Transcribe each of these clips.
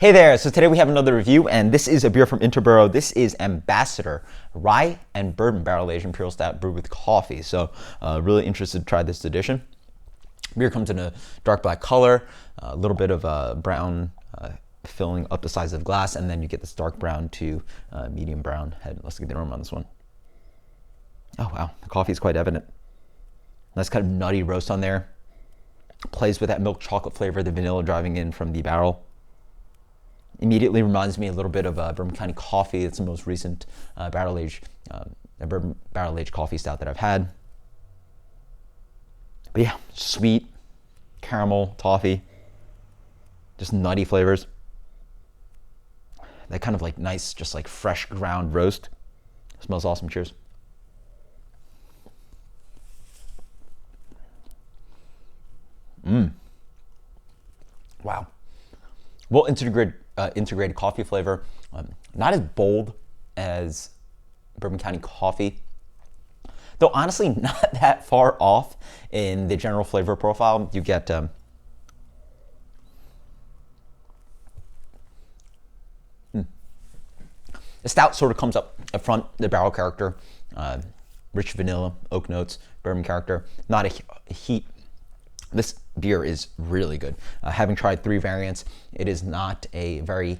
Hey there, so today we have another review, and this is a beer from Interboro. This is Ambassador Rye and Bourbon Barrel Aged Imperial Stout brewed with coffee. So really interested to try this edition. Beer comes in a dark black color, a little bit of brown filling up the size of the glass, and then you get this dark brown to medium brown head. Let's get the aroma on this one. Oh wow, the coffee is quite evident. Nice kind of nutty roast on there. Plays with that milk chocolate flavor, the vanilla driving in from the barrel. Immediately reminds me a little bit of Bourbon County Coffee. It's the most recent bourbon barrel aged coffee stout that I've had. But yeah, sweet, caramel, toffee, just nutty flavors. That kind of like nice, just like fresh ground roast. Smells awesome. Cheers. Wow. Well integrated coffee flavor. Not as bold as Bourbon County Coffee, though honestly not that far off in the general flavor profile. You get the stout sort of comes up front, the barrel character, rich vanilla, oak notes, bourbon character, not a heat. This beer is really good. Having tried 3 variants, it is not a very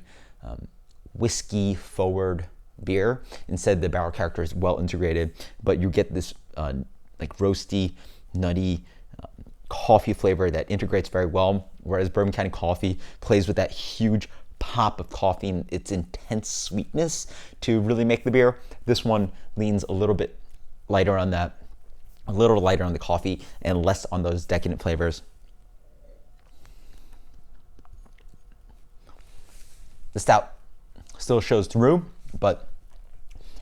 whiskey forward beer. Instead, the barrel character is well integrated, but you get this like roasty, nutty coffee flavor that integrates very well, whereas Bourbon County Coffee plays with that huge pop of coffee and its intense sweetness to really make the beer. This one leans a little bit lighter on that, a little lighter on the coffee and less on those decadent flavors. The stout still shows through, but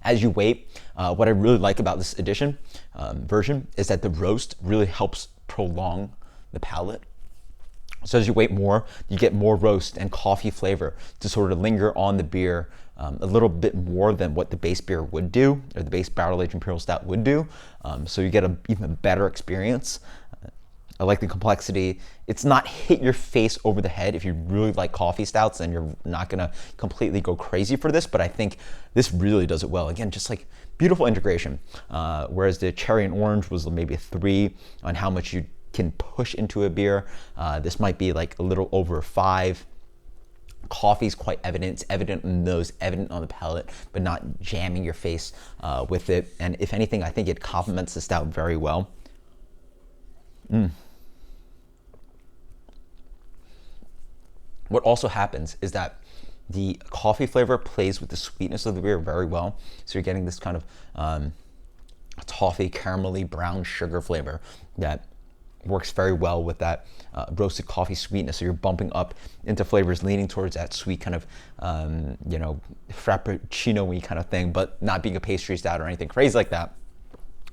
as you wait, what I really like about this edition version is that the roast really helps prolong the palate. So as you wait more, you get more roast and coffee flavor to sort of linger on the beer a little bit more than what the base beer would do, or the base barrel-aged Imperial Stout would do. So you get an even better experience. I like the complexity. It's not hit your face over the head if you really like coffee stouts, and you're not gonna completely go crazy for this, but I think this really does it well. Again, just like beautiful integration. Whereas the cherry and orange was maybe a 3 on how much you can push into a beer. This might be like a little over 5. Coffee's quite evident. It's evident in the nose, evident on the palate, but not jamming your face with it. And if anything, I think it complements the stout very well. What also happens is that the coffee flavor plays with the sweetness of the beer very well. So you're getting this kind of toffee, caramelly, brown sugar flavor that works very well with that roasted coffee sweetness. So you're bumping up into flavors leaning towards that sweet kind of, frappuccino-y kind of thing, but not being a pastry stout or anything crazy like that.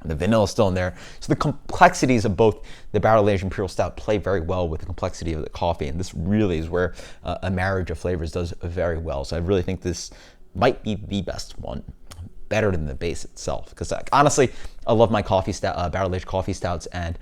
The vanilla is still in there. So the complexities of both the barrel-aged Imperial Stout play very well with the complexity of the coffee. And this really is where a marriage of flavors does very well. So I really think this might be the best one, better than the base itself. Because honestly, I love my coffee stout, barrel-aged coffee stouts, and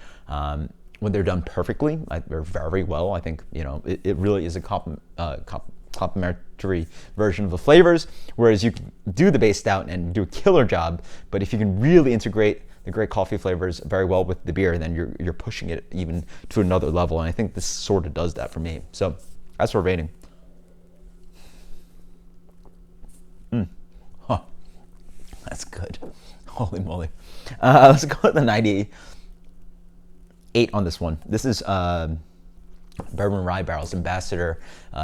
when they're done perfectly, they're very well. I think it really is a complementary version of the flavors. Whereas you can do the base stout and do a killer job, but if you can really integrate the great coffee flavors very well with the beer, then you're pushing it even to another level. And I think this sort of does that for me. So that's our rating. That's good. Holy moly. Let's go with the 98 on this one. This is Bourbon Rye Barrels Ambassador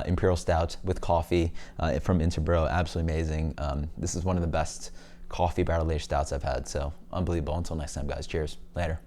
Imperial Stout with coffee from Interboro. Absolutely amazing. This is one of the best coffee barrel aged stouts I've had. So unbelievable. Until next time, guys. Cheers. Later.